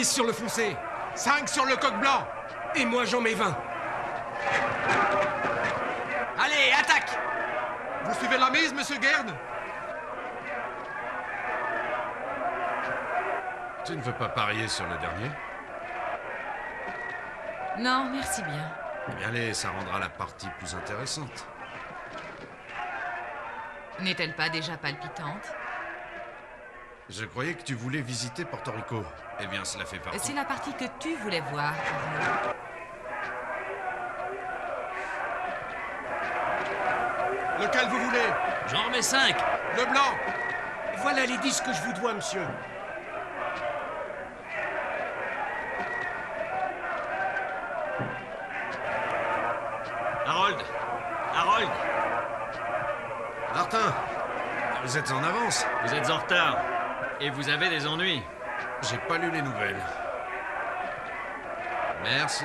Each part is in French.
10 sur le foncé. 5 sur le coq blanc. Et moi j'en mets 20. Allez, attaque! Vous suivez la mise, monsieur Guerne? Tu ne veux pas parier sur le dernier? Non, merci bien. Eh bien, allez, ça rendra la partie plus intéressante. N'est-elle pas déjà palpitante? Je croyais que tu voulais visiter Porto Rico. Eh bien, cela fait partie. C'est la partie que tu voulais voir, Arnaud. Lequel vous voulez? J'en remets 5. Le blanc. Voilà les 10 que je vous dois, monsieur. Harold. Harold, Martin, vous êtes en avance. vous êtes en retard. Et vous avez des ennuis. J'ai pas lu les nouvelles. Merci.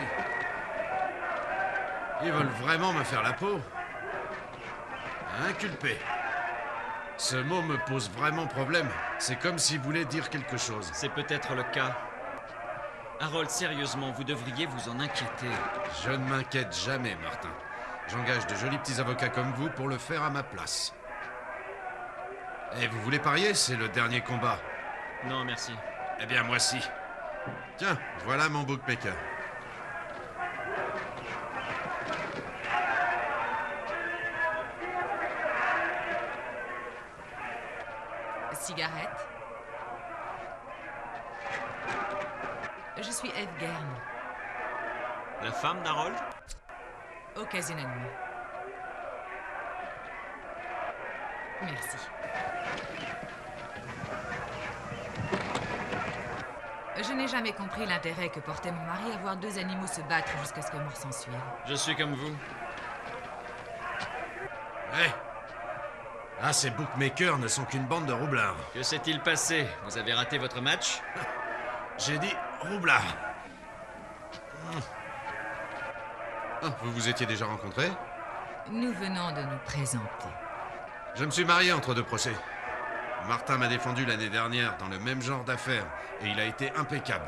Ils veulent vraiment me faire la peau. Inculpé. Ce mot me pose vraiment problème. C'est comme s'il voulait dire quelque chose. C'est peut-être le cas. Harold, sérieusement, vous devriez vous en inquiéter. Je ne m'inquiète jamais, Martin. J'engage de jolis petits avocats comme vous pour le faire à ma place. Et vous voulez parier? C'est le dernier combat. Non, merci. Eh bien, moi si. Tiens, voilà mon bookmaker. Cigarette? Je suis Eve Guerne, La femme d'Harold? occasionnellement. Merci. Je n'ai jamais compris l'intérêt que portait mon mari à voir deux animaux se battre jusqu'à ce que mort s'en suive. Je suis comme vous. Hé! Ah, ces bookmakers ne sont qu'une bande de roublards. Que s'est-il passé? Vous avez raté votre match? J'ai dit roublards. Ah, vous vous étiez déjà rencontrés? Nous venons de nous présenter. Je me suis marié entre deux procès. Martin m'a défendu l'année dernière dans le même genre d'affaires, et il a été impeccable.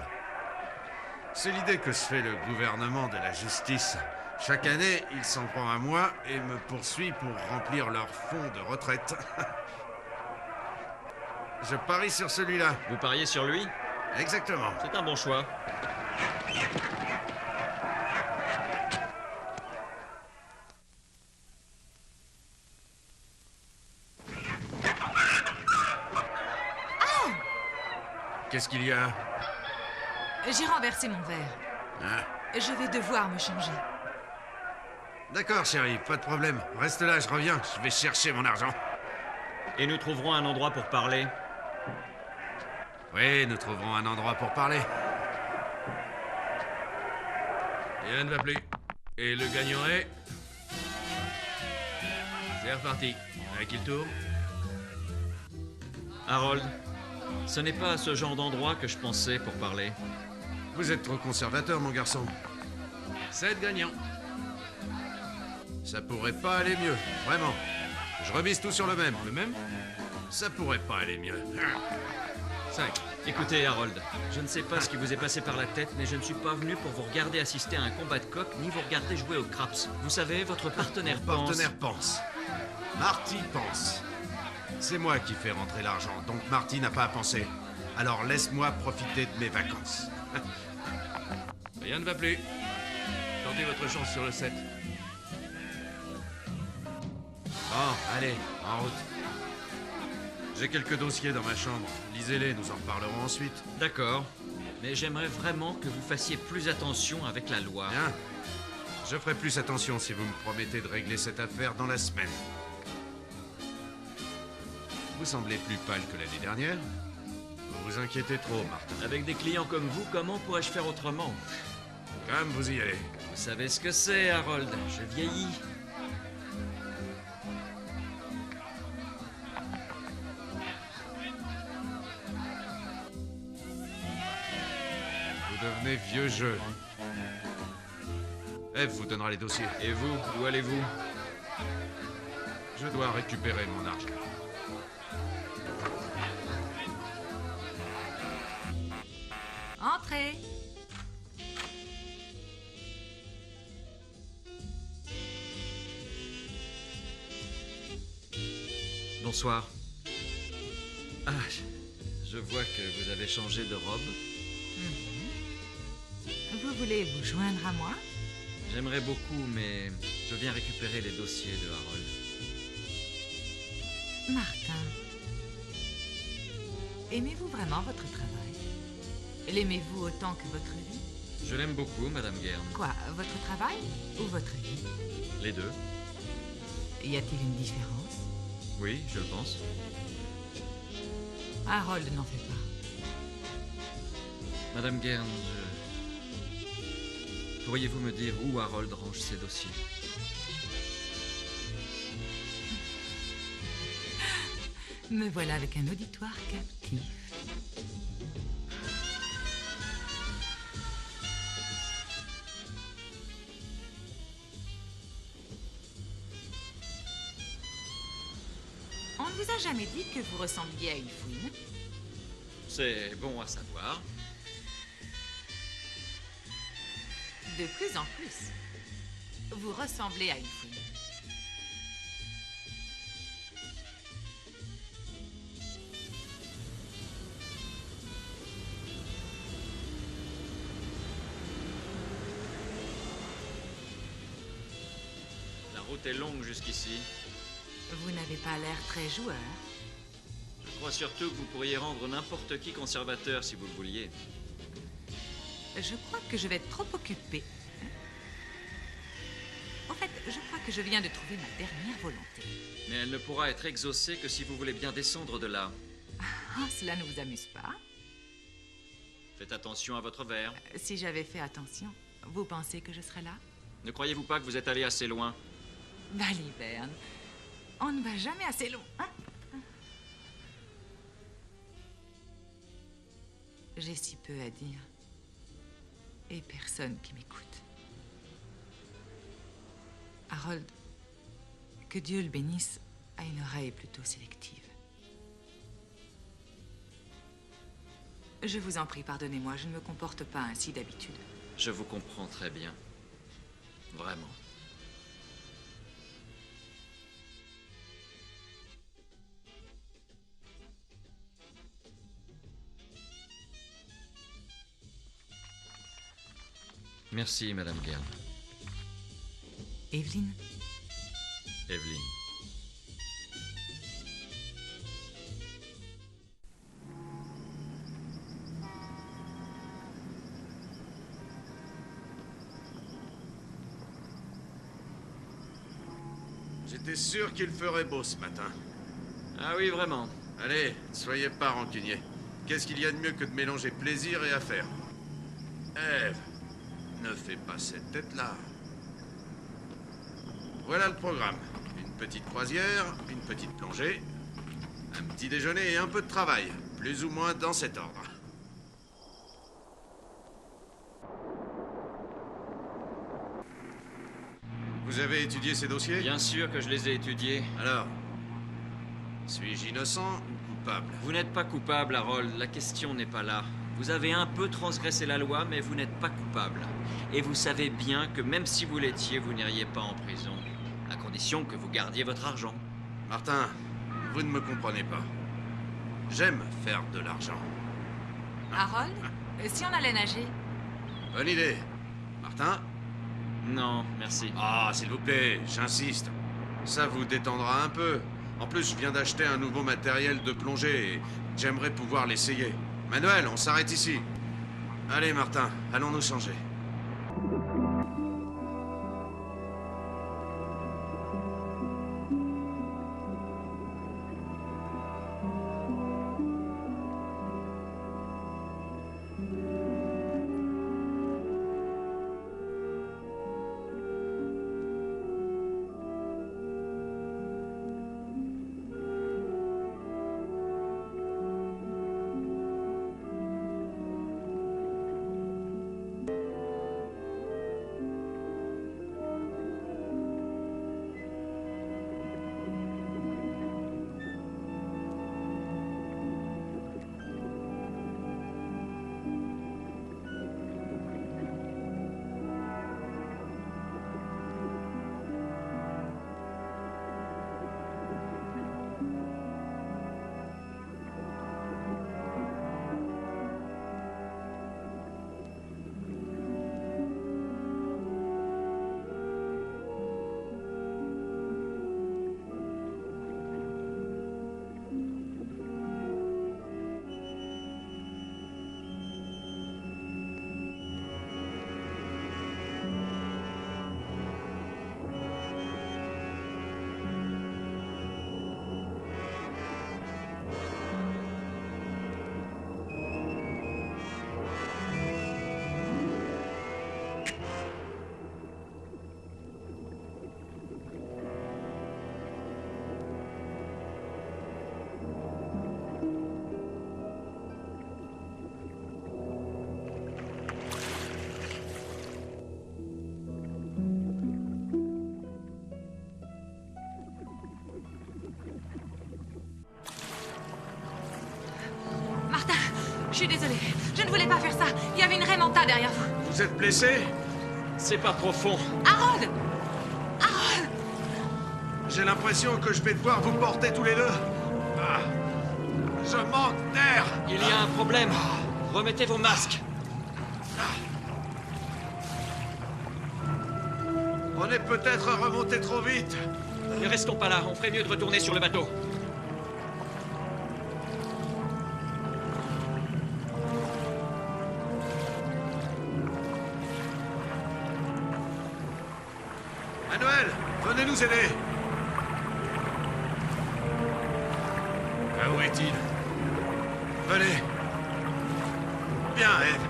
C'est l'idée que se fait le gouvernement de la justice. Chaque année, il s'en prend à moi et me poursuit pour remplir leur fonds de retraite. Je parie sur celui-là. Vous pariez sur lui? Exactement. C'est un bon choix. Qu'est-ce qu'il y a? J'ai renversé mon verre. Hein? Je vais devoir me changer. D'accord, chérie, pas de problème. Reste là, je reviens. Je vais chercher mon argent. Et nous trouverons un endroit pour parler. Oui, nous trouverons un endroit pour parler. Rien ne va plus. Et le gagnant est... C'est reparti. À qui le tour? Harold, ce n'est pas à ce genre d'endroit que je pensais pour parler. Vous êtes trop conservateur, mon garçon. 7 gagnants. Ça pourrait pas aller mieux, vraiment. Je remise tout sur le même. Le même? Ça pourrait pas aller mieux. 5. Écoutez, Harold, je ne sais pas ce qui vous est passé par la tête, mais je ne suis pas venu pour vous regarder assister à un combat de coq, ni vous regarder jouer au craps. Vous savez, votre partenaire pense... Partenaire pense. Marty pense. C'est moi qui fais rentrer l'argent, donc Marty n'a pas à penser. Alors laisse-moi profiter de mes vacances. Rien ne va plus. Tentez votre chance sur le 7. Bon, allez, en route. J'ai quelques dossiers dans ma chambre. Lisez-les, nous en reparlerons ensuite. D'accord, mais j'aimerais vraiment que vous fassiez plus attention avec la loi. Bien. Je ferai plus attention si vous me promettez de régler cette affaire dans la semaine. Vous semblez plus pâle que l'année dernière. Vous vous inquiétez trop, Martin. Avec des clients comme vous, comment pourrais-je faire autrement? Comme vous y allez. Vous savez ce que c'est, Harold. Je vieillis. Vous devenez vieux jeu. Eve vous donnera les dossiers. Et vous, où allez-vous? Je dois récupérer mon argent. Entrez. Entrez. Bonsoir. Ah, je vois que vous avez changé de robe. Vous voulez vous joindre à moi? J'aimerais beaucoup, mais je viens récupérer les dossiers de Harold. Martin, aimez-vous vraiment votre travail? L'aimez-vous autant que votre vie? Je l'aime beaucoup, Madame Guern. Quoi, votre travail ou votre vie? Les deux. Y a-t-il une différence? Oui, je le pense. Harold n'en fait pas. Madame Guern, pourriez-vous me dire où Harold range ses dossiers? Me voilà avec un auditoire captif. On ne vous a jamais dit que vous ressembliez à une fouine? C'est bon à savoir. De plus en plus. Vous ressemblez à une fouine. La route est longue jusqu'ici. Vous n'avez pas l'air très joueur. Je crois surtout que vous pourriez rendre n'importe qui conservateur si vous le vouliez. Je crois que je vais être trop occupée. En fait, je crois que je viens de trouver ma dernière volonté. Mais elle ne pourra être exaucée que si vous voulez bien descendre de là. Ah, cela ne vous amuse pas? Faites attention à votre verre. Si j'avais fait attention, vous pensez que je serais là? Ne croyez-vous pas que vous êtes allé assez loin? Baliverne, on ne va jamais assez loin. Hein? J'ai si peu à dire. Et personne qui m'écoute. Harold, que Dieu le bénisse, a une oreille plutôt sélective. Je vous en prie, pardonnez-moi, je ne me comporte pas ainsi d'habitude. Je vous comprends très bien. Vraiment. Merci, Madame Guern. Evelyne, Evelyne. J'étais sûr qu'il ferait beau ce matin. Ah oui, vraiment. Allez, ne soyez pas rancunier. Qu'est-ce qu'il y a de mieux que de mélanger plaisir et affaire? Ève, ne fais pas cette tête-là. Voilà le programme. Une petite croisière, une petite plongée, un petit déjeuner et un peu de travail. Plus ou moins dans cet ordre. Vous avez étudié ces dossiers? Bien sûr que je les ai étudiés. Alors, suis-je innocent ou coupable? Vous n'êtes pas coupable, Harold. La question n'est pas là. Vous avez un peu transgressé la loi, mais vous n'êtes pas coupable. Et vous savez bien que même si vous l'étiez, vous n'iriez pas en prison. À condition que vous gardiez votre argent. Martin, vous ne me comprenez pas. J'aime faire de l'argent. Harold, si on allait nager? Bonne idée. Martin? Non, merci. Ah, s'il vous plaît, j'insiste. Ça vous détendra un peu. En plus, je viens d'acheter un nouveau matériel de plongée et j'aimerais pouvoir l'essayer. Manuel, on s'arrête ici. Allez, Martin, allons nous changer. suis désolée. Je ne voulais pas faire ça. Il y avait une Raymanta derrière vous. Vous êtes blessé? C'est pas profond. Harold! Harold! J'ai l'impression que je vais devoir vous porter tous les deux. Ah. Je manque d'air. Il y a un problème. Remettez vos masques. On est peut-être remonté trop vite. Ne restons pas là. On ferait mieux de retourner sur le bateau. Manuel, venez nous aider. Où est-il? Venez. Bien, Eve.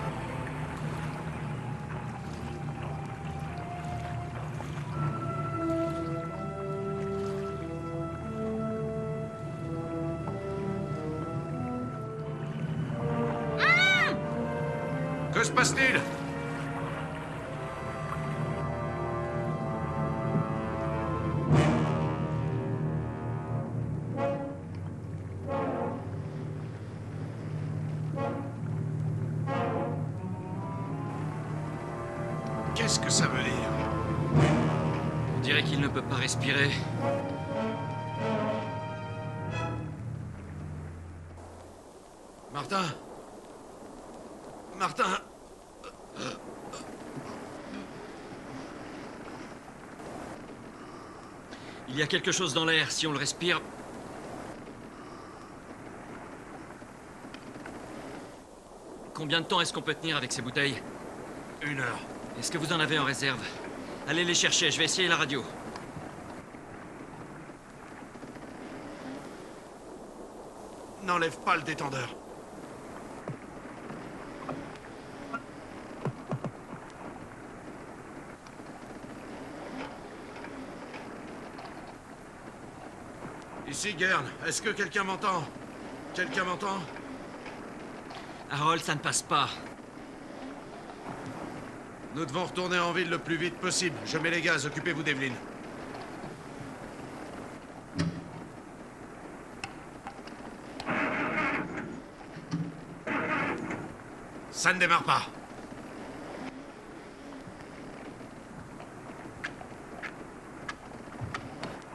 Que se passe-t-il? Qu'est-ce que ça veut dire? On dirait qu'il ne peut pas respirer. Martin? Martin? Il y a quelque chose dans l'air. Si on le respire... Combien de temps est-ce qu'on peut tenir avec ces bouteilles? 1 heure. Est-ce que vous en avez en réserve? Allez les chercher, je vais essayer la radio. N'enlève pas le détendeur. Ici, Gern. Est-ce que quelqu'un m'entend? Quelqu'un m'entend? Harold, ça ne passe pas. Nous devons retourner en ville le plus vite possible. Je mets les gaz, occupez-vous d'Evelyn. Ça ne démarre pas.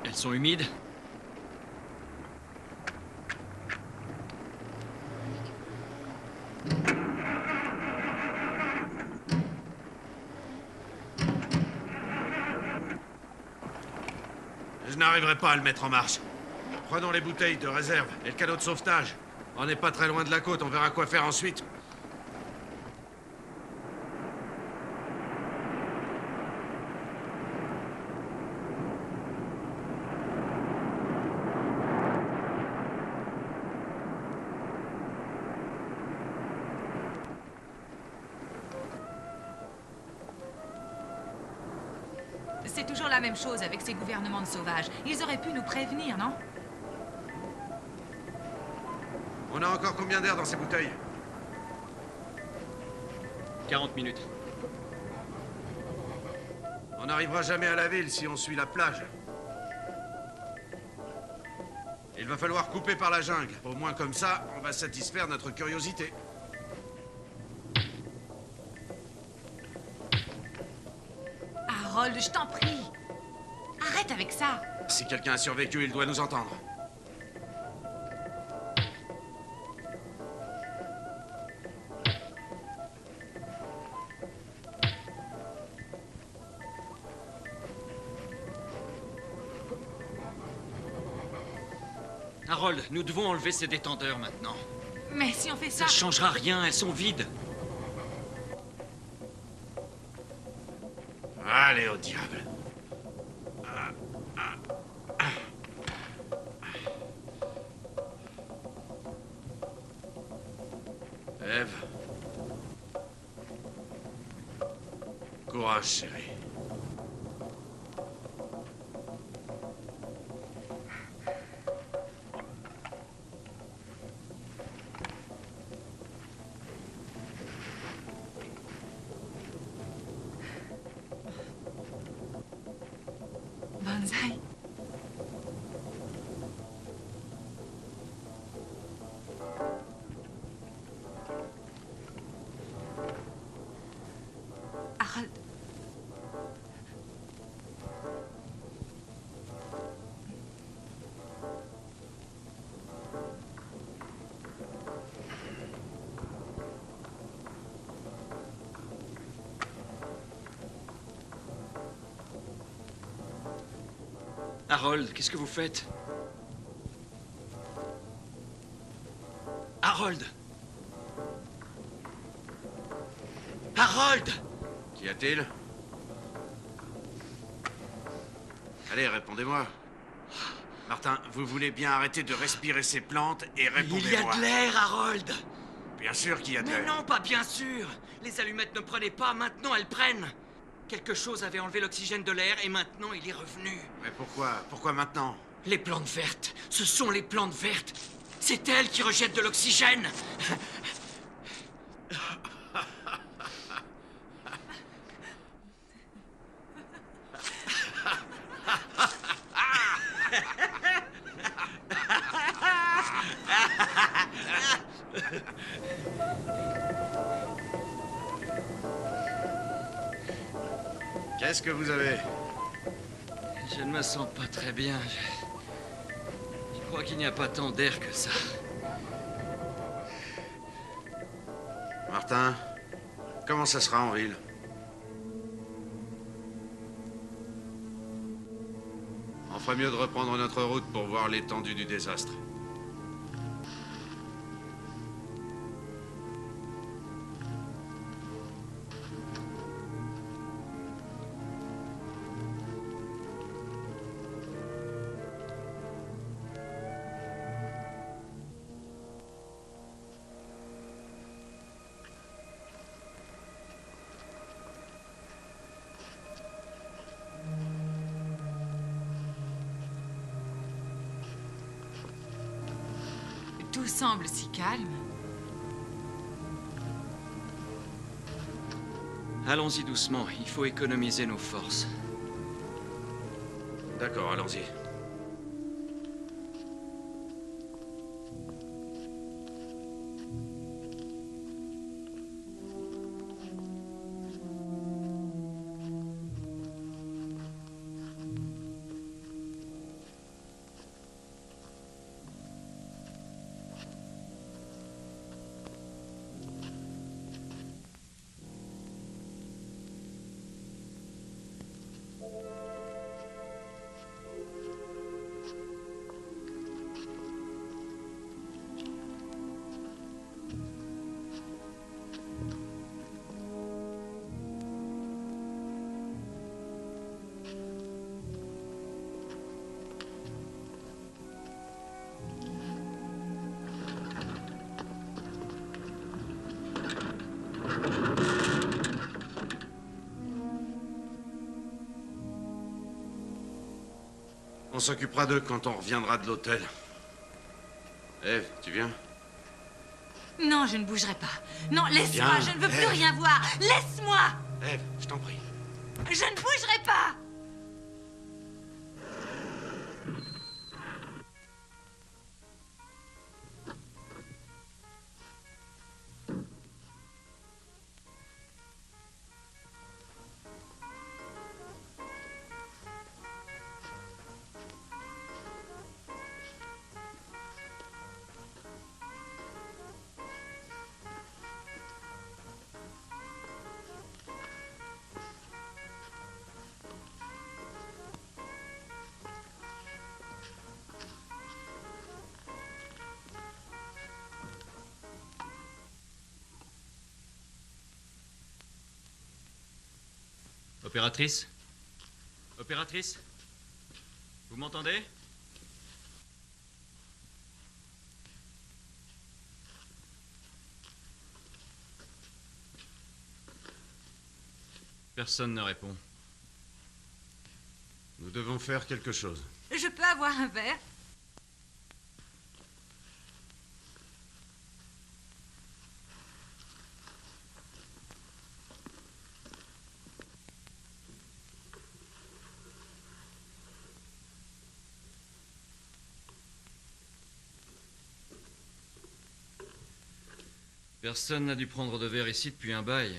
Elles sont humides. Je n'arriverai pas à le mettre en marche. Prenons les bouteilles de réserve et le canot de sauvetage. On n'est pas très loin de la côte, on verra quoi faire ensuite. C'est toujours la même chose avec ces gouvernements de sauvages. Ils auraient pu nous prévenir, non? On a encore combien d'air dans ces bouteilles? 40 minutes. On n'arrivera jamais à la ville si on suit la plage. Il va falloir couper par la jungle. Au moins comme ça, on va satisfaire notre curiosité. Harold, je t'en prie. Arrête avec ça. Si quelqu'un a survécu, il doit nous entendre. Harold, nous devons enlever ces détendeurs maintenant. Mais si on fait Ça ça... ne changera rien, elles sont vides. Allez au diable. Eve. Courage, chérie. Banzai. Harold, qu'est-ce que vous faites? Harold! Harold! Qu'y a-t-il? Allez, répondez-moi. Martin, vous voulez bien arrêter de respirer ces plantes et répondez-moi. Il y a de l'air, Harold! Bien sûr qu'il y a de Mais l'air. non, pas bien sûr! Les allumettes ne prenaient pas, maintenant elles prennent! Quelque chose avait enlevé l'oxygène de l'air et maintenant il est revenu. Mais pourquoi? Pourquoi maintenant? Les plantes vertes, ce sont les plantes vertes. C'est elles qui rejettent de l'oxygène. Qu'est-ce que vous avez? Je ne me sens pas très bien. Je crois qu'il n'y a pas tant d'air que ça. Martin, comment ça sera en ville? On ferait mieux de reprendre notre route pour voir l'étendue du désastre. Tout semble si calme. Allons-y doucement, il faut économiser nos forces. D'accord, allons-y. On s'occupera d'eux quand on reviendra de l'hôtel. Ève, tu viens? Non, je ne bougerai pas. Non, laisse-moi, Viens, je ne veux plus Ève. rien voir. Laisse-moi! Ève, je t'en prie. Je ne bougerai pas! Opératrice? Opératrice? Vous m'entendez? Personne ne répond. Nous devons faire quelque chose. Je peux avoir un verre? Personne n'a dû prendre de verre ici depuis un bail.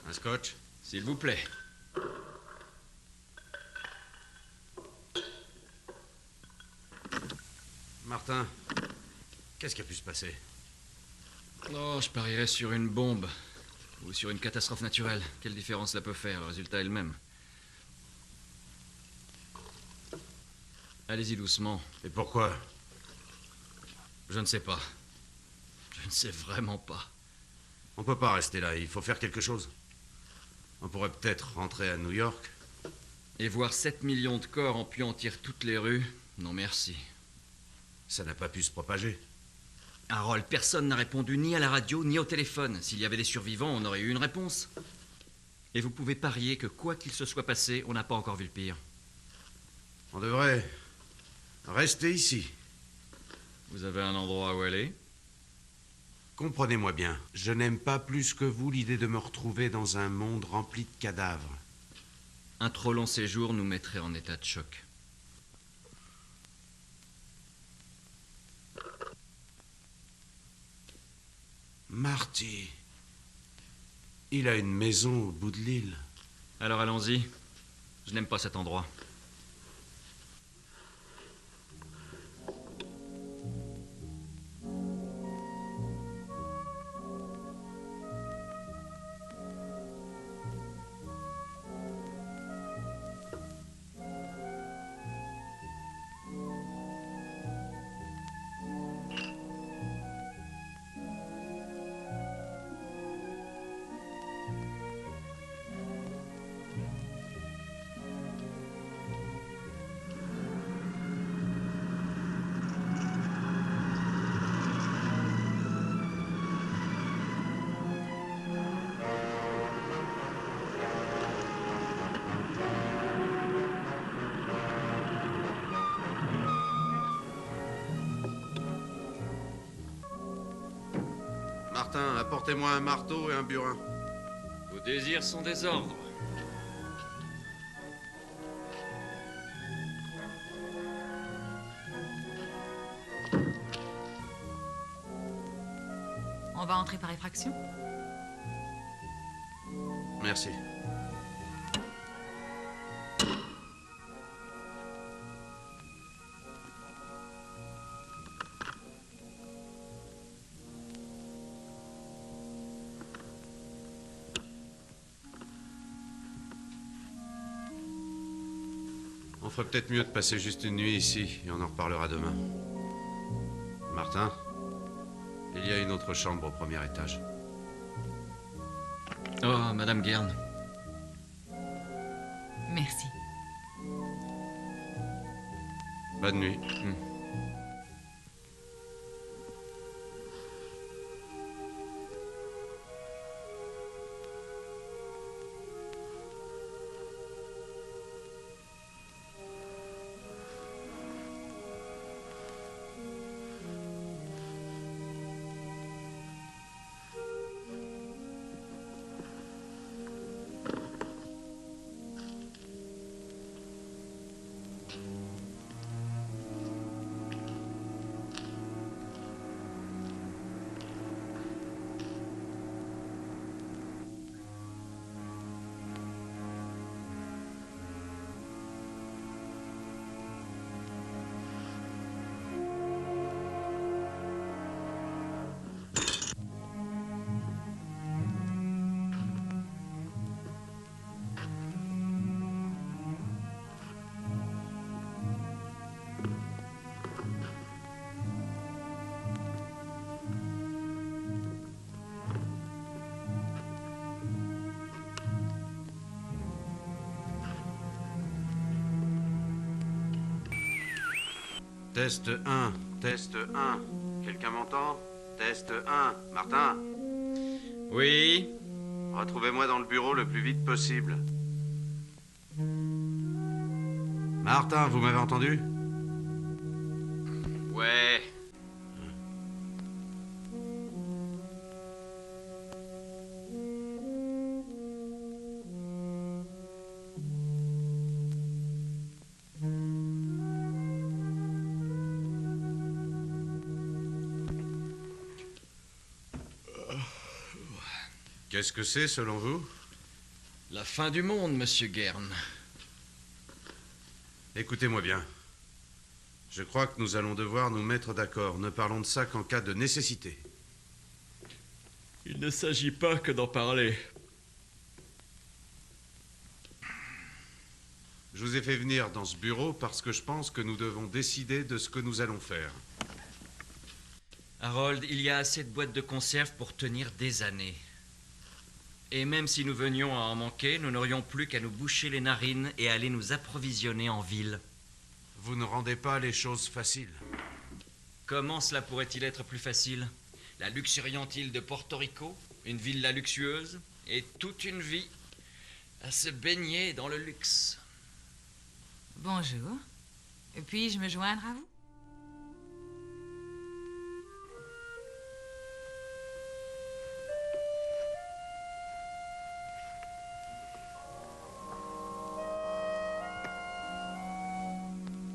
Un scotch? S'il vous plaît. Martin, qu'est-ce qui a pu se passer? Oh, je parierais sur une bombe. ou sur une catastrophe naturelle. Quelle différence cela peut faire? Le résultat est le même. Allez-y doucement. Et pourquoi? Je ne sais pas. Je ne sais vraiment pas. On peut pas rester là, il faut faire quelque chose. On pourrait peut-être rentrer à New York. Et voir 7 millions de corps empuantir toutes les rues? Non merci. Ça n'a pas pu se propager. Harold, personne n'a répondu ni à la radio ni au téléphone. S'il y avait des survivants, on aurait eu une réponse. Et vous pouvez parier que quoi qu'il se soit passé, on n'a pas encore vu le pire. On devrait rester ici. Vous avez un endroit où aller? Comprenez-moi bien, je n'aime pas plus que vous l'idée de me retrouver dans un monde rempli de cadavres. Un trop long séjour nous mettrait en état de choc. Marty. Il a une maison au bout de l'île. Alors allons-y. Je n'aime pas cet endroit. Martin, apportez-moi un marteau et un burin. Vos désirs sont des ordres. On va entrer par effraction? Merci. On ferait peut-être mieux de passer juste une nuit ici, et on en reparlera demain. Martin, il y a une autre chambre au premier étage. Oh, Madame Guerne. Merci. Bonne nuit. Test 1, test 1. Quelqu'un m'entend? Test 1. Martin, Oui? retrouvez-moi dans le bureau le plus vite possible. Martin, vous m'avez entendu? Ouais. Qu'est-ce que c'est, selon vous? La fin du monde, monsieur Guerne. Écoutez-moi bien. Je crois que nous allons devoir nous mettre d'accord. Ne parlons de ça qu'en cas de nécessité. Il ne s'agit pas que d'en parler. Je vous ai fait venir dans ce bureau parce que je pense que nous devons décider de ce que nous allons faire. Harold, il y a assez de boîtes de conserve pour tenir des années. Et même si nous venions à en manquer, nous n'aurions plus qu'à nous boucher les narines et aller nous approvisionner en ville. Vous ne rendez pas les choses faciles. Comment cela pourrait-il être plus facile? La luxuriante île de Porto Rico, une villa luxueuse, et toute une vie à se baigner dans le luxe. Bonjour. Puis-je me joindre à vous?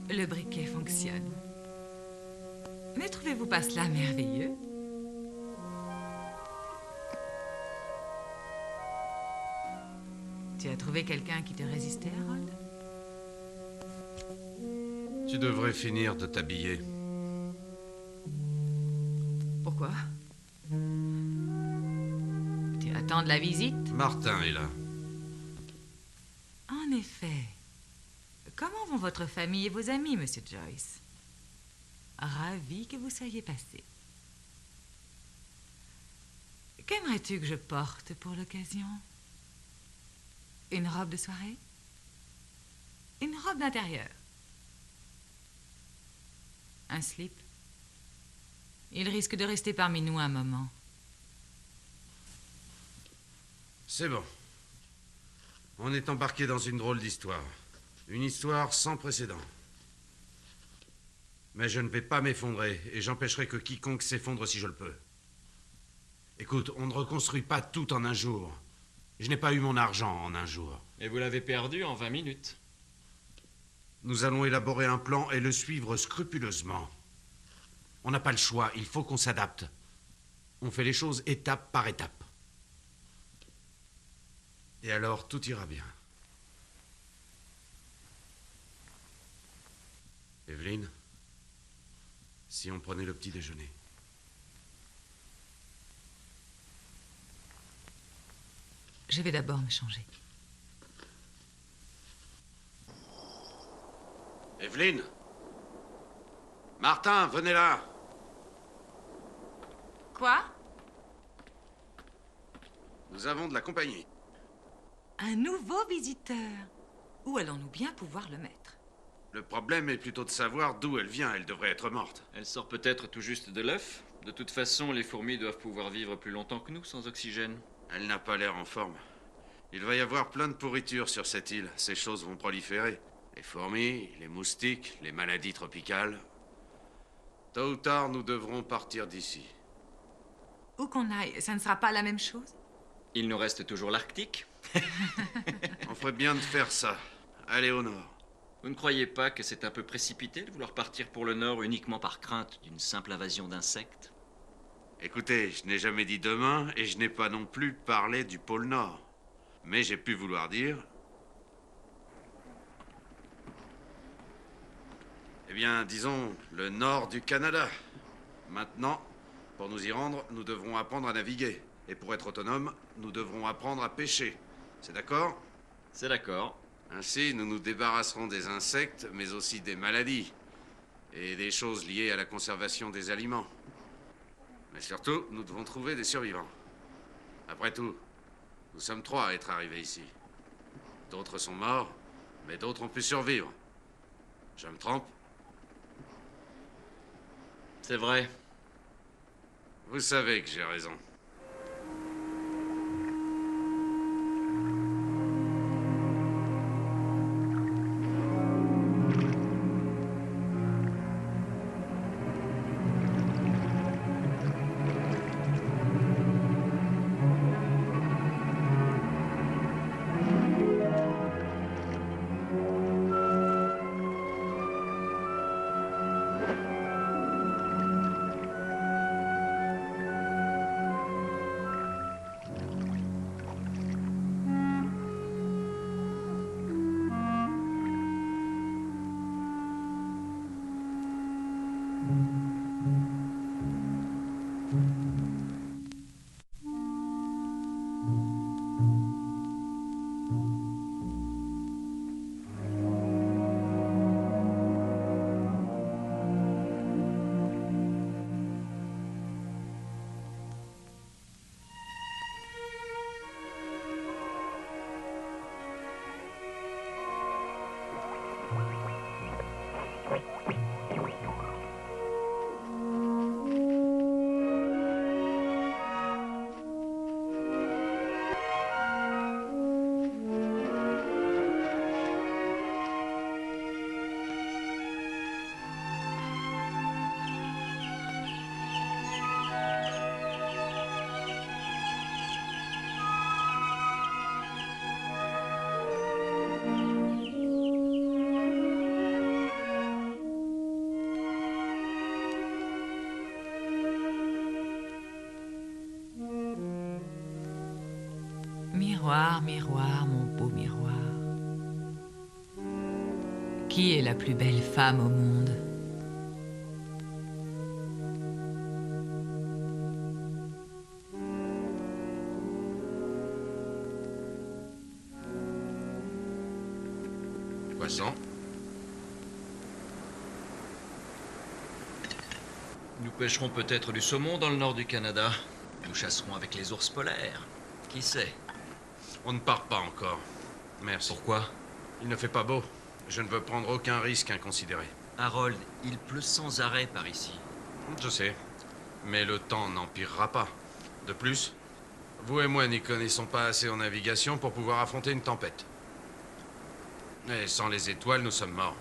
Le briquet fonctionne. Ne trouvez-vous pas cela merveilleux? Tu as trouvé quelqu'un qui te résistait, Harold? Tu devrais finir de t'habiller. Pourquoi? Tu attends de la visite? Martin est là. En effet. Comment vont votre famille et vos amis, Monsieur Joyce? Ravi que vous soyez passé. Qu'aimerais-tu que je porte pour l'occasion? Une robe de soirée? Une robe d'intérieur? Un slip? Il risque de rester parmi nous un moment. C'est bon. On est embarqué dans une drôle d'histoire. Une histoire sans précédent. Mais je ne vais pas m'effondrer, et j'empêcherai que quiconque s'effondre si je le peux. Écoute, on ne reconstruit pas tout en un jour. Je n'ai pas eu mon argent en un jour. Et vous l'avez perdu en 20 minutes. Nous allons élaborer un plan et le suivre scrupuleusement. On n'a pas le choix, il faut qu'on s'adapte. On fait les choses étape par étape. Et alors, tout ira bien. Evelyne, si on prenait le petit déjeuner. Je vais d'abord me changer. Evelyne! Martin, venez là! Quoi? Nous avons de la compagnie. Un nouveau visiteur. Où allons-nous bien pouvoir le mettre? Le problème est plutôt de savoir d'où elle vient. Elle devrait être morte. Elle sort peut-être tout juste de l'œuf. De toute façon, les fourmis doivent pouvoir vivre plus longtemps que nous sans oxygène. Elle n'a pas l'air en forme. Il va y avoir plein de pourriture sur cette île. Ces choses vont proliférer. Les fourmis, les moustiques, les maladies tropicales. Tôt ou tard, nous devrons partir d'ici. Où qu'on aille, ça ne sera pas la même chose? Il nous reste toujours l'Arctique. On ferait bien de faire ça. Aller au nord. Vous ne croyez pas que c'est un peu précipité de vouloir partir pour le nord uniquement par crainte d'une simple invasion d'insectes? Écoutez, je n'ai jamais dit demain et je n'ai pas non plus parlé du pôle Nord. Mais j'ai pu vouloir dire... Eh bien, disons, le nord du Canada. Maintenant, pour nous y rendre, nous devrons apprendre à naviguer. Et pour être autonome, nous devrons apprendre à pêcher. C'est d'accord? C'est d'accord. Ainsi, nous nous débarrasserons des insectes, mais aussi des maladies. Et des choses liées à la conservation des aliments. Mais surtout, nous devons trouver des survivants. Après tout, nous sommes 3 à être arrivés ici. D'autres sont morts, mais d'autres ont pu survivre. Je me trompe? C'est vrai. Vous savez que j'ai raison. Miroir, miroir, mon beau miroir. Qui est la plus belle femme au monde? Poisson. Nous pêcherons peut-être du saumon dans le nord du Canada. Nous chasserons avec les ours polaires. Qui sait? On ne part pas encore. Merci. Pourquoi? Il ne fait pas beau. Je ne veux prendre aucun risque inconsidéré. Harold, il pleut sans arrêt par ici. Je sais. Mais le temps n'empirera pas. De plus, vous et moi n'y connaissons pas assez en navigation pour pouvoir affronter une tempête. Et sans les étoiles, nous sommes morts.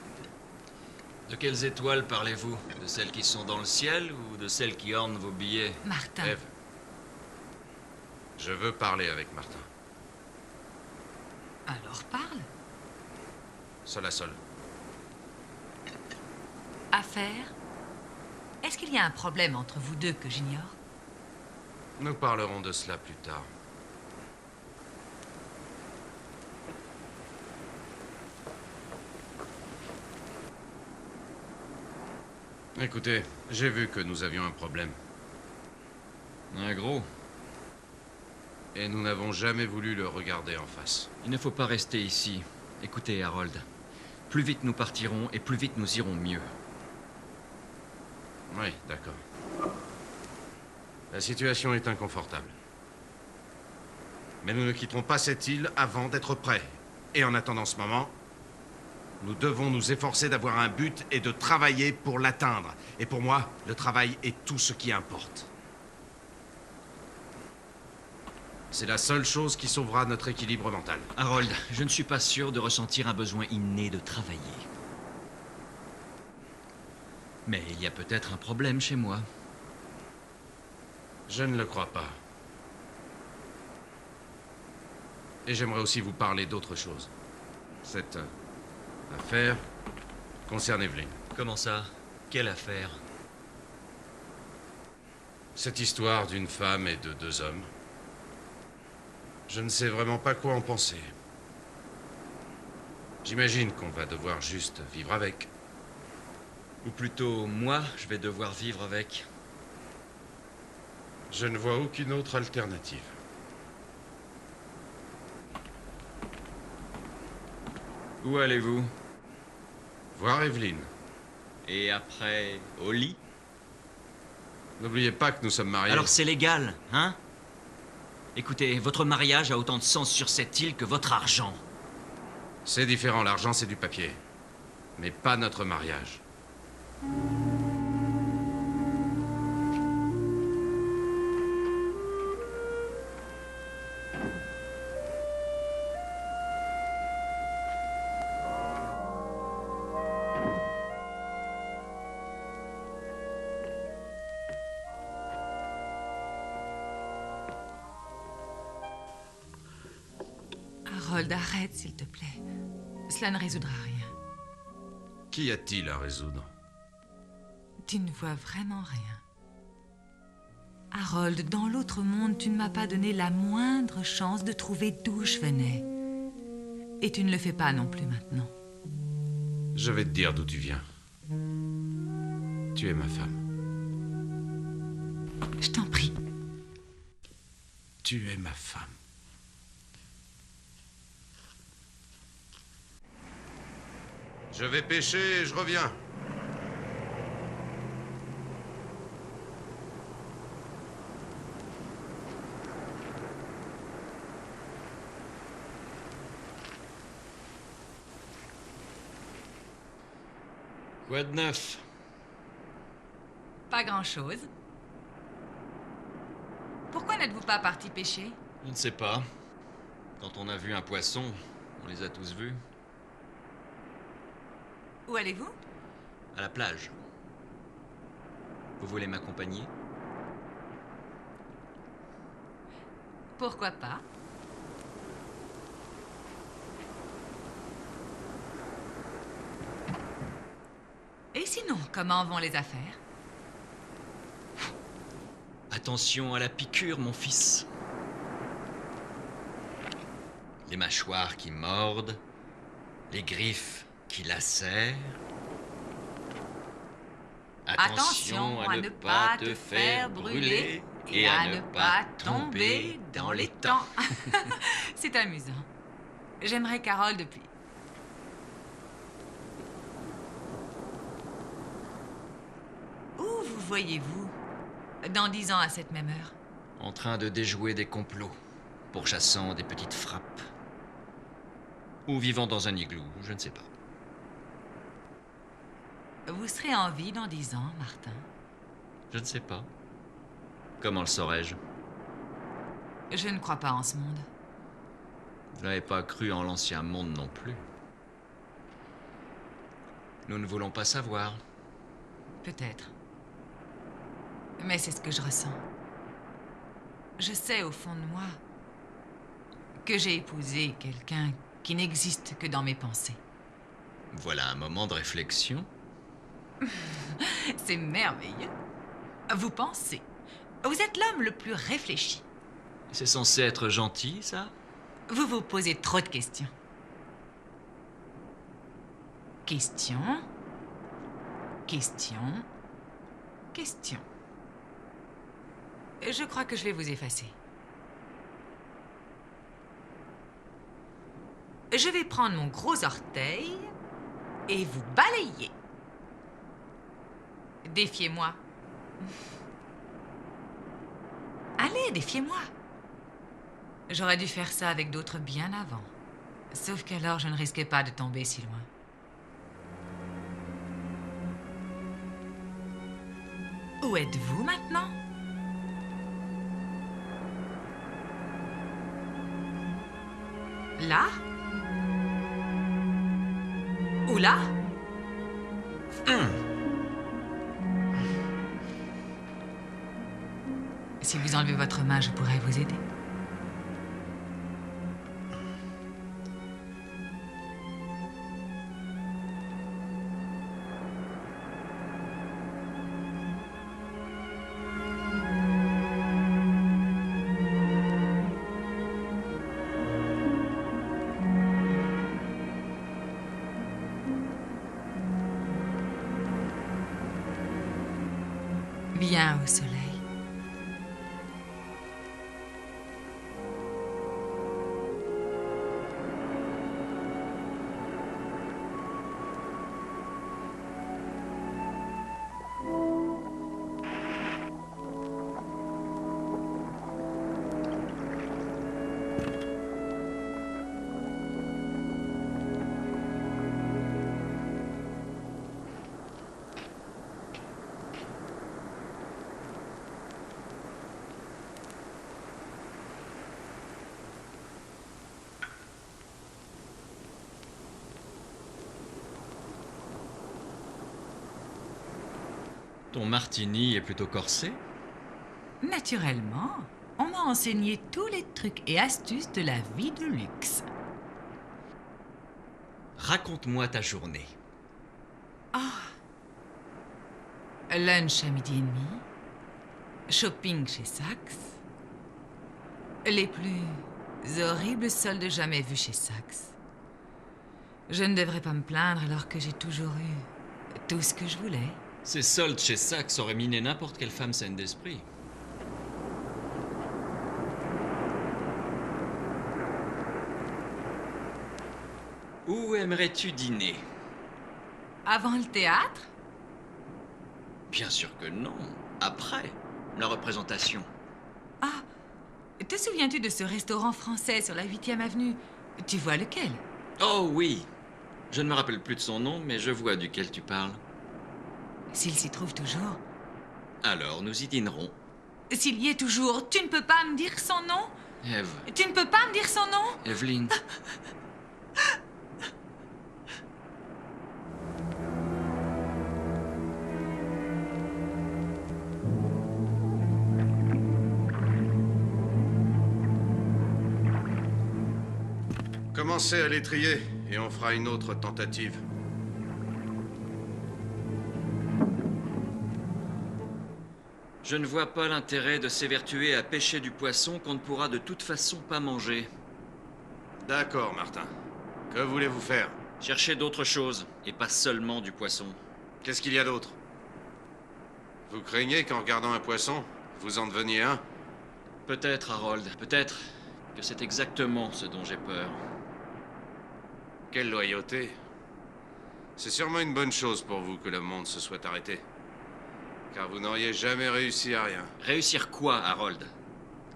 De quelles étoiles parlez-vous? De celles qui sont dans le ciel ou de celles qui ornent vos billets? Martin. Ève, je veux parler avec Martin. Alors parle. Seul à seul. Affaire? Est-ce qu'il y a un problème entre vous deux que j'ignore? Nous parlerons de cela plus tard. Écoutez, j'ai vu que nous avions un problème. Un gros. Et nous n'avons jamais voulu le regarder en face. Il ne faut pas rester ici. Écoutez, Harold. Plus vite nous partirons et plus vite nous irons mieux. Oui, d'accord. La situation est inconfortable. Mais nous ne quitterons pas cette île avant d'être prêts. Et en attendant ce moment, nous devons nous efforcer d'avoir un but et de travailler pour l'atteindre. Et pour moi, le travail est tout ce qui importe. C'est la seule chose qui sauvera notre équilibre mental. Harold, je ne suis pas sûr de ressentir un besoin inné de travailler. Mais il y a peut-être un problème chez moi. Je ne le crois pas. Et j'aimerais aussi vous parler d'autre chose. Cette affaire concerne Evelyn. Comment ça? Quelle affaire? Cette histoire d'une femme et de deux hommes. Je ne sais vraiment pas quoi en penser. J'imagine qu'on va devoir juste vivre avec. Ou plutôt, moi, je vais devoir vivre avec. Je ne vois aucune autre alternative. Où allez-vous? Voir Evelyn. Et après, au lit? N'oubliez pas que nous sommes mariés. Alors c'est légal, hein? Écoutez, votre mariage a autant de sens sur cette île que votre argent. C'est différent, l'argent c'est du papier. Mais pas notre mariage. Harold, arrête, s'il te plaît. Cela ne résoudra rien. Qu'y a-t-il à résoudre? Tu ne vois vraiment rien. Harold, dans l'autre monde, tu ne m'as pas donné la moindre chance de trouver d'où je venais. Et tu ne le fais pas non plus maintenant. Je vais te dire d'où tu viens. Tu es ma femme. Je t'en prie. Tu es ma femme. Je vais pêcher et je reviens. Quoi de neuf? Pas grand-chose. Pourquoi n'êtes-vous pas parti pêcher? Je ne sais pas. Quand on a vu un poisson, on les a tous vus. Où allez-vous? À la plage. Vous voulez m'accompagner? Pourquoi pas? Et sinon, comment vont les affaires? Attention à la piqûre, mon fils. les mâchoires qui mordent, les griffes qui lacèrent. Attention à ne pas te faire brûler et à ne pas tomber dans les temps. C'est amusant. J'aimerais Carole depuis. Où vous voyez-vous dans 10 ans à cette même heure? En train de déjouer des complots, pourchassant des petites frappes. Ou vivant dans un igloo, je ne sais pas. Vous serez en vie dans 10 ans, Martin? Je ne sais pas. Comment le saurais-je? Je ne crois pas en ce monde. Vous n'avez pas cru en l'ancien monde non plus. Nous ne voulons pas savoir. Peut-être. Mais c'est ce que je ressens. Je sais au fond de moi que j'ai épousé quelqu'un qui n'existe que dans mes pensées. Voilà un moment de réflexion. C'est merveilleux. Vous pensez. Vous êtes l'homme le plus réfléchi. C'est censé être gentil, ça? Vous vous posez trop de questions. Question. Question. Question. Je crois que je vais vous effacer. Je vais prendre mon gros orteil et vous balayer. Défiez-moi. Allez, défiez-moi. J'aurais dû faire ça avec d'autres bien avant. Sauf qu'alors, je ne risquais pas de tomber si loin. Où êtes-vous maintenant? Là? Ou là? Si vous enlevez votre main, je pourrais vous aider. Bien au soleil. Ton martini est plutôt corsé? Naturellement, on m'a enseigné tous les trucs et astuces de la vie de luxe. Raconte-moi ta journée. Lunch à midi et demi. Shopping chez Saks. Les plus horribles soldes jamais vus chez Saks. Je ne devrais pas me plaindre alors que j'ai toujours eu tout ce que je voulais. Ces soldes chez Saks auraient miné n'importe quelle femme saine d'esprit. Où aimerais-tu dîner? Avant le théâtre? Bien sûr que non. Après la représentation. Ah, te souviens-tu de ce restaurant français sur la 8e avenue? Tu vois lequel? Oh oui. Je ne me rappelle plus de son nom, mais je vois duquel tu parles. S'il s'y trouve toujours. Alors, nous y dînerons. S'il y est toujours, tu ne peux pas me dire son nom? Ève. Tu ne peux pas me dire son nom? Evelyne. Commencez à l'étrier et on fera une autre tentative. Je ne vois pas l'intérêt de s'évertuer à pêcher du poisson qu'on ne pourra de toute façon pas manger. D'accord, Martin. Que voulez-vous faire? Cherchez d'autres choses, et pas seulement du poisson. Qu'est-ce qu'il y a d'autre? Vous craignez qu'en regardant un poisson, vous en deveniez un? Peut-être, Harold, peut-être que c'est exactement ce dont j'ai peur. Quelle loyauté. C'est sûrement une bonne chose pour vous que le monde se soit arrêté. Car vous n'auriez jamais réussi à rien. Réussir quoi, Harold?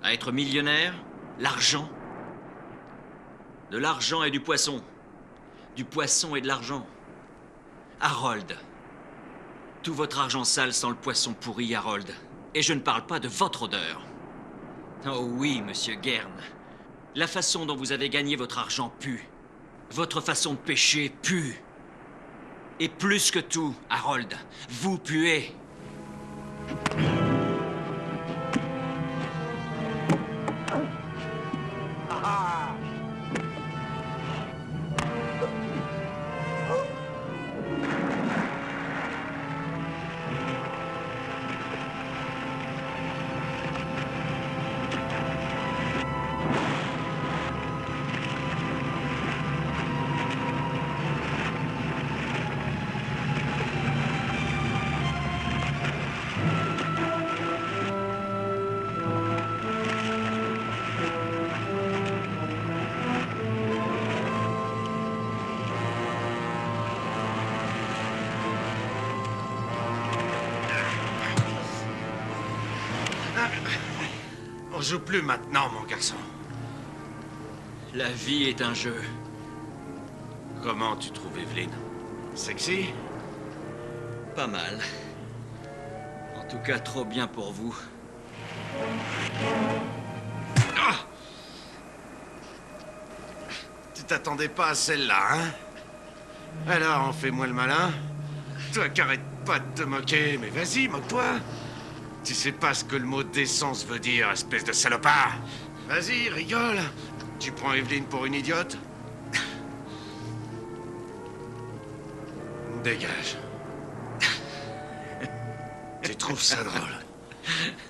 À être millionnaire? L'argent? De l'argent et du poisson. Du poisson et de l'argent. Harold. Tout votre argent sale sent le poisson pourri, Harold. Et je ne parle pas de votre odeur. Oh oui, monsieur Guern. La façon dont vous avez gagné votre argent pue. Votre façon de pêcher pue. Et plus que tout, Harold, vous puez. On joue plus maintenant, mon garçon. La vie est un jeu. Comment tu trouves Evelyn? Sexy? Pas mal. En tout cas, trop bien pour vous. Ah! Tu t'attendais pas à celle-là, hein? Alors, on fait moi le malin? Toi qui arrête pas de te moquer, mais vas-y, moque-toi! Tu sais pas ce que le mot décence veut dire, espèce de salopard! Vas-y, rigole! Tu prends Evelyn pour une idiote? Dégage. Tu trouves ça drôle?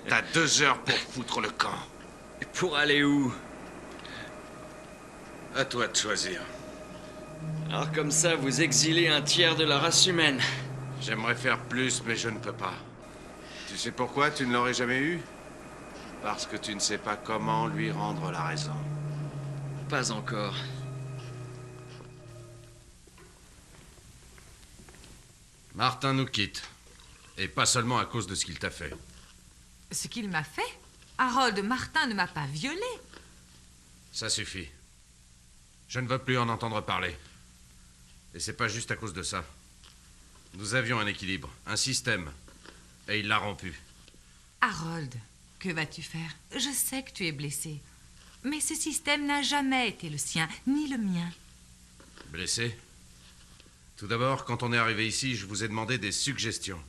T'as 2 heures pour foutre le camp. Et pour aller où? À toi de choisir. Alors comme ça, vous exilez un tiers de la race humaine. J'aimerais faire plus, mais je ne peux pas. Tu sais pourquoi tu ne l'aurais jamais eu? Parce que tu ne sais pas comment lui rendre la raison. Pas encore. Martin nous quitte. Et pas seulement à cause de ce qu'il t'a fait. Ce qu'il m'a fait? Harold, Martin ne m'a pas violée. Ça suffit. Je ne veux plus en entendre parler. Et c'est pas juste à cause de ça. Nous avions un équilibre, un système. Et il l'a rompu. Harold, que vas-tu faire? Je sais que tu es blessé. Mais ce système n'a jamais été le sien, ni le mien. Blessé? Tout d'abord, quand on est arrivé ici, je vous ai demandé des suggestions.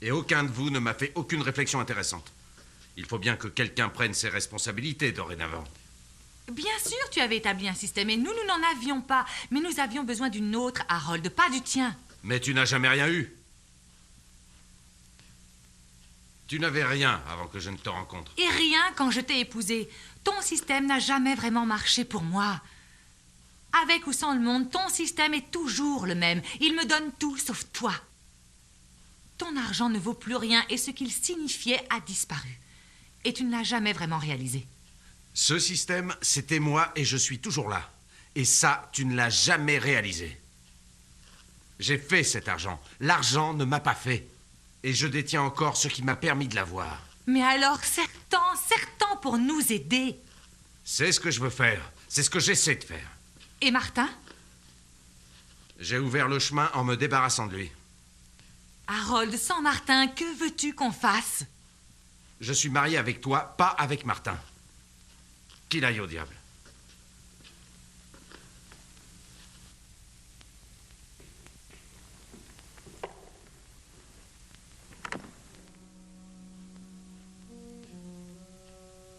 Et aucun de vous ne m'a fait aucune réflexion intéressante. Il faut bien que quelqu'un prenne ses responsabilités dorénavant. Bien sûr, tu avais établi un système et nous n'en avions pas. Mais nous avions besoin d'une autre, Harold, pas du tien. Mais tu n'as jamais rien eu. Tu n'avais rien avant que je ne te rencontre. Et rien quand je t'ai épousé. Ton système n'a jamais vraiment marché pour moi. Avec ou sans le monde, ton système est toujours le même. Il me donne tout sauf toi. Ton argent ne vaut plus rien et ce qu'il signifiait a disparu. Et tu ne l'as jamais vraiment réalisé. Ce système, c'était moi et je suis toujours là. Et ça, tu ne l'as jamais réalisé. J'ai fait cet argent. L'argent ne m'a pas fait. Et je détiens encore ce qui m'a permis de l'avoir. Mais alors, serre-t'en pour nous aider. C'est ce que je veux faire. C'est ce que j'essaie de faire. Et Martin? J'ai ouvert le chemin en me débarrassant de lui. Harold, sans Martin, que veux-tu qu'on fasse? Je suis marié avec toi, pas avec Martin. Qu'il aille au diable.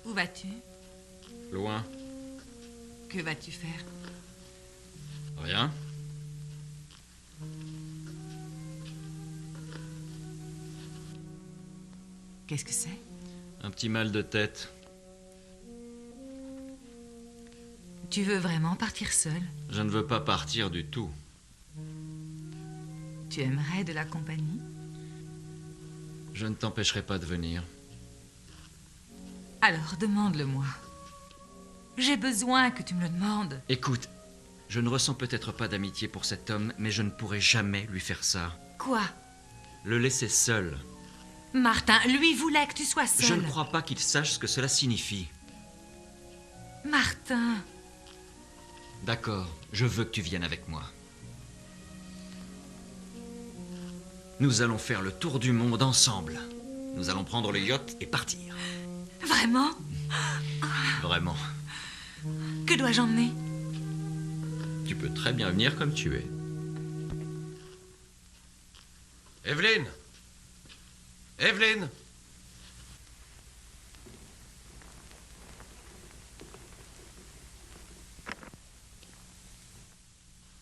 Où vas-tu? Loin. Que vas-tu faire? Rien. Qu'est-ce que c'est? Un petit mal de tête. Tu veux vraiment partir seul? Je ne veux pas partir du tout. Tu aimerais de la compagnie? Je ne t'empêcherai pas de venir. Alors demande-le-moi. J'ai besoin que tu me le demandes. Écoute, je ne ressens peut-être pas d'amitié pour cet homme, mais je ne pourrai jamais lui faire ça. Quoi? Le laisser seul. Martin, lui voulait que tu sois seul. Je ne crois pas qu'il sache ce que cela signifie. Martin. D'accord, je veux que tu viennes avec moi. Nous allons faire le tour du monde ensemble. Nous allons prendre le yacht et partir. Vraiment? Vraiment. Que dois-je emmener? Tu peux très bien venir comme tu es. Evelyne! Evelyne!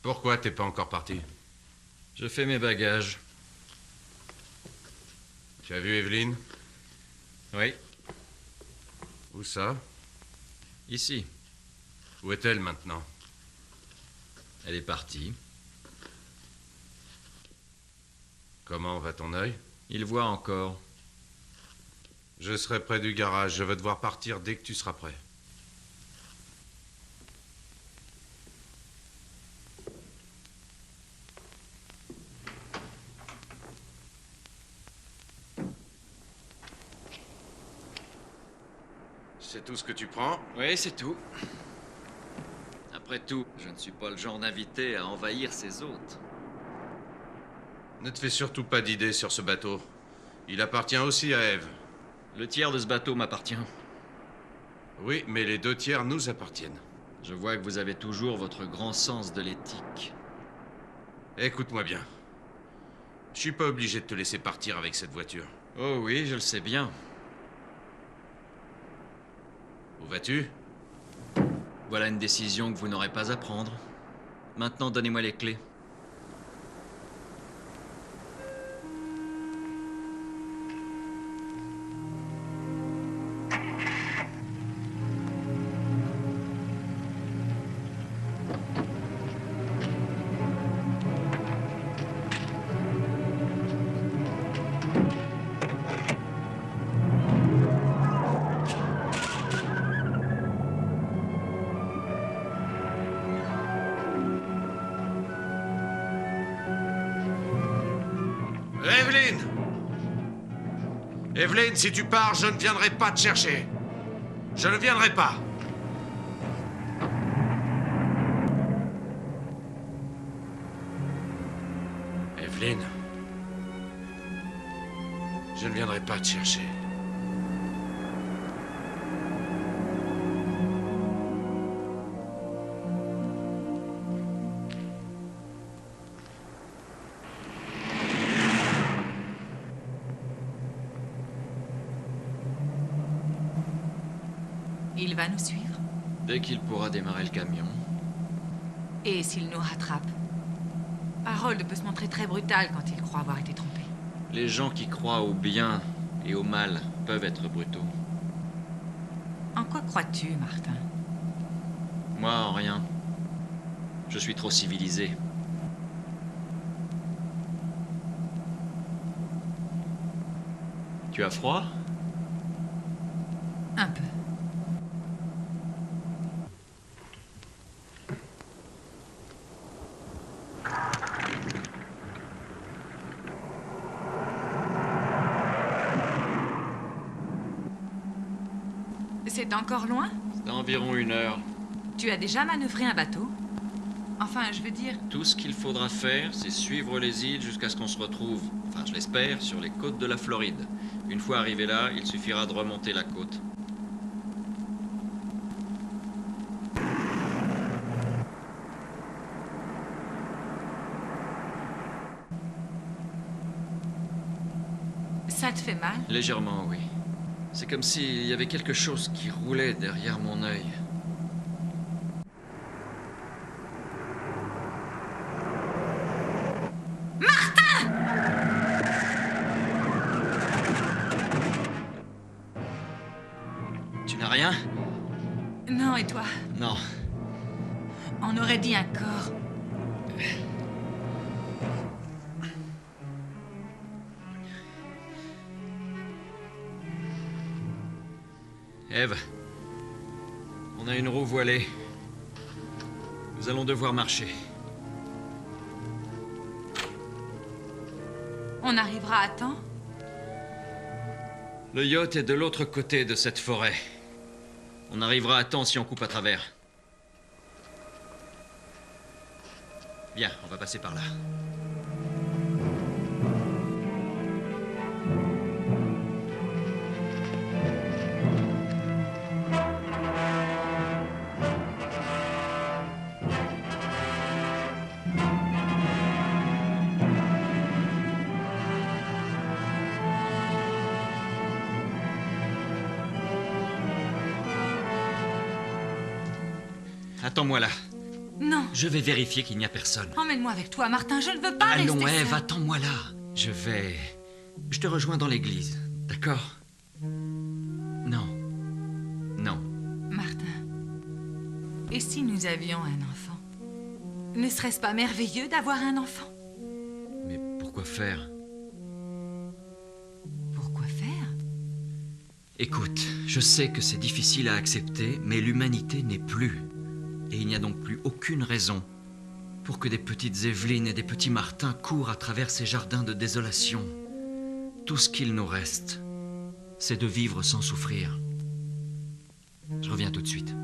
Pourquoi t'es pas encore parti? Je fais mes bagages. Tu as vu Evelyne? Oui, Où ça? ici. Où est-elle maintenant? Elle est partie. Comment va ton œil? Il voit encore. Je serai près du garage. Je veux te voir partir dès que tu seras prêt. C'est tout ce que tu prends? Oui, c'est tout. Après tout, je ne suis pas le genre d'invité à envahir ses hôtes. Ne te fais surtout pas d'idées sur ce bateau. Il appartient aussi à Ève. Le tiers de ce bateau m'appartient. Oui, mais les 2 tiers nous appartiennent. Je vois que vous avez toujours votre grand sens de l'éthique. Écoute-moi bien. Je suis pas obligé de te laisser partir avec cette voiture. Oh oui, je le sais bien. Où vas-tu? Voilà une décision que vous n'aurez pas à prendre. Maintenant, donnez-moi les clés. Evelyne! Evelyne, si tu pars, je ne viendrai pas te chercher. Je ne viendrai pas. Evelyne. Je ne viendrai pas te chercher. Il va nous suivre. Dès qu'il pourra démarrer le camion. Et s'il nous rattrape? Harold peut se montrer très brutal quand il croit avoir été trompé. Les gens qui croient au bien et au mal peuvent être brutaux. En quoi crois-tu, Martin? Moi, en rien. Je suis trop civilisé. Tu as froid? Un peu. C'est encore loin? C'est environ 1 heure. Tu as déjà manœuvré un bateau? Enfin, je veux dire... Tout ce qu'il faudra faire, c'est suivre les îles jusqu'à ce qu'on se retrouve, enfin je l'espère, sur les côtes de la Floride. Une fois arrivé là, il suffira de remonter la côte. Ça te fait mal? Légèrement, oui. C'est comme s'il y avait quelque chose qui roulait derrière mon œil. Tu n'as rien? Non, et toi? Non. On aurait dit un corps. Eve, on a une roue voilée. Nous allons devoir marcher. On arrivera à temps? Le yacht est de l'autre côté de cette forêt. On arrivera à temps si on coupe à travers. Bien, on va passer par là. Attends-moi là. Non. Je vais vérifier qu'il n'y a personne. Emmène-moi avec toi, Martin. Je ne veux pas Allons, rester Eve, seule. attends-moi là. Je te rejoins dans l'église, d'accord? Non. Non. Martin. Et si nous avions un enfant? Ne serait-ce pas merveilleux d'avoir un enfant? Mais pourquoi faire? Pourquoi faire? Écoute, je sais que c'est difficile à accepter, mais l'humanité n'est plus. Et il n'y a donc plus aucune raison pour que des petites Évelyne et des petits Martin courent à travers ces jardins de désolation. Tout ce qu'il nous reste, c'est de vivre sans souffrir. Je reviens tout de suite.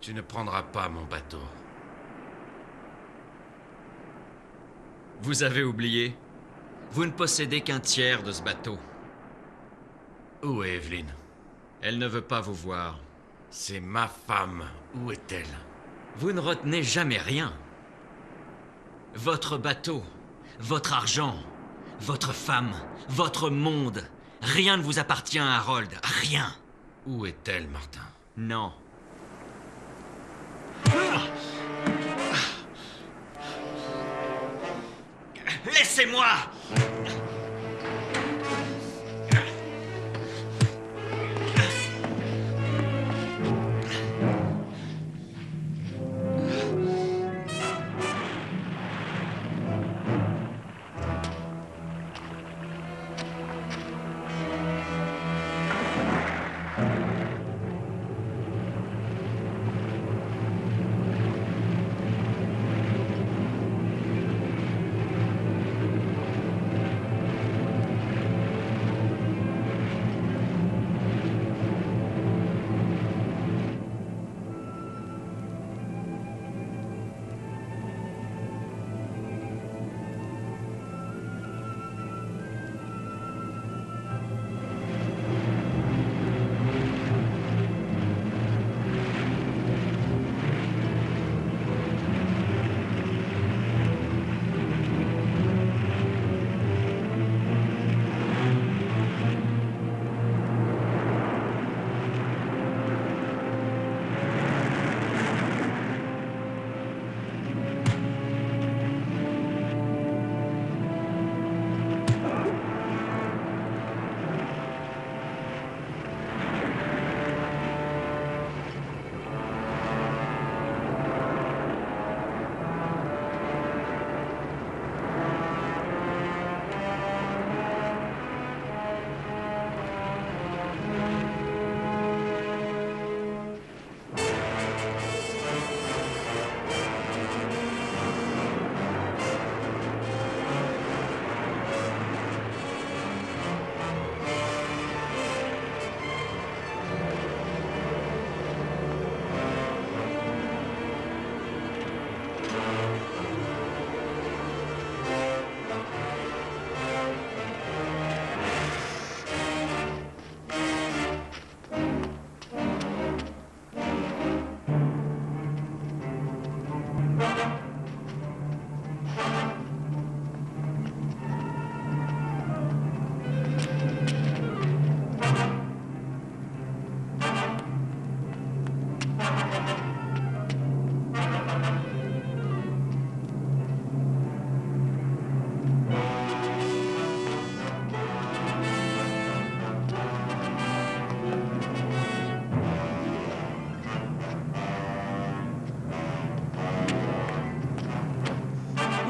Tu ne prendras pas mon bateau. Vous avez oublié? Vous ne possédez qu'un tiers de ce bateau. Où est Evelyne? Elle ne veut pas vous voir. C'est ma femme. Où est-elle? Vous ne retenez jamais rien. Votre bateau, votre argent, votre femme, votre monde. Rien ne vous appartient à Harold. Rien. Où est-elle, Martin? Non. Laissez-moi!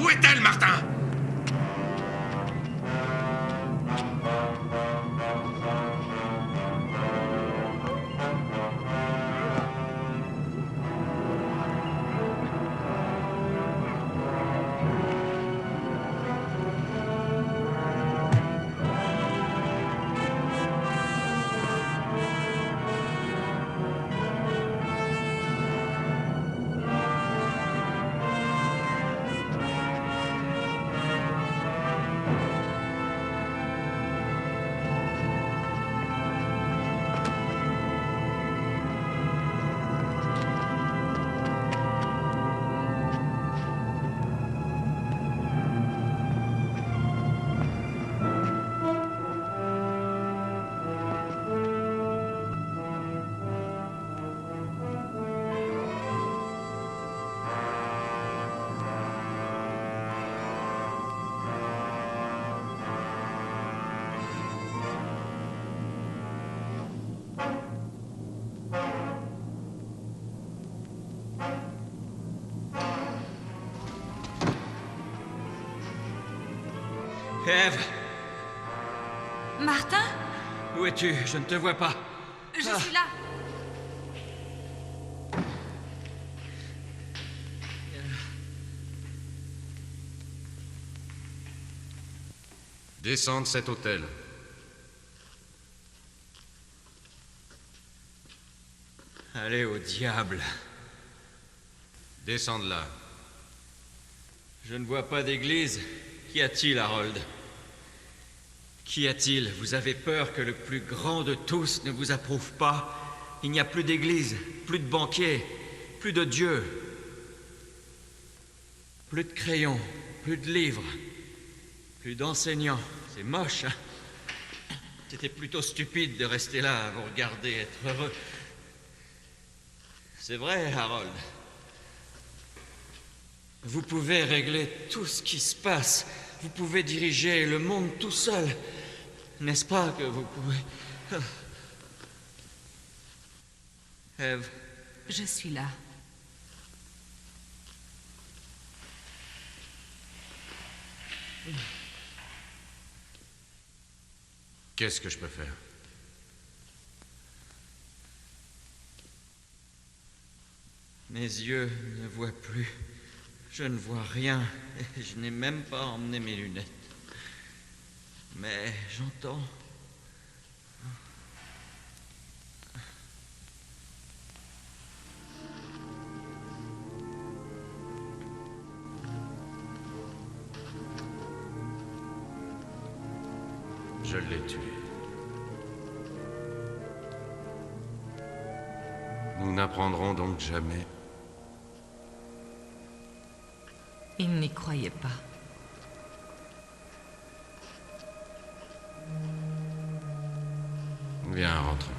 Où est-elle, Martin? Ève, Martin, où es-tu? Je ne te vois pas. je suis là. Descends de cet hôtel. Allez au diable. Descends de là. Je ne vois pas d'église. Qu'y a-t-il, Harold? Qu'y a-t-il? Vous avez peur que le plus grand de tous ne vous approuve pas? Il n'y a plus d'église, plus de banquiers, plus de Dieu, plus de crayons, plus de livres, plus d'enseignants. C'est moche, hein? C'était plutôt stupide de rester là à vous regarder être heureux. C'est vrai, Harold. Vous pouvez régler tout ce qui se passe. Vous pouvez diriger le monde tout seul. N'est-ce pas que vous pouvez... Ève, Je suis là. Qu'est-ce que je peux faire? mes yeux ne voient plus. Je ne vois rien et je n'ai même pas emmené mes lunettes. Mais j'entends. Je l'ai tué. Nous n'apprendrons donc jamais. Il n'y croyait pas. Viens, rentrons.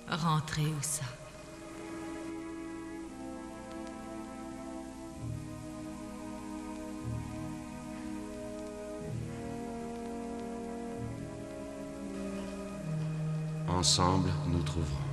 Rentrer où ça? Ensemble, nous trouverons.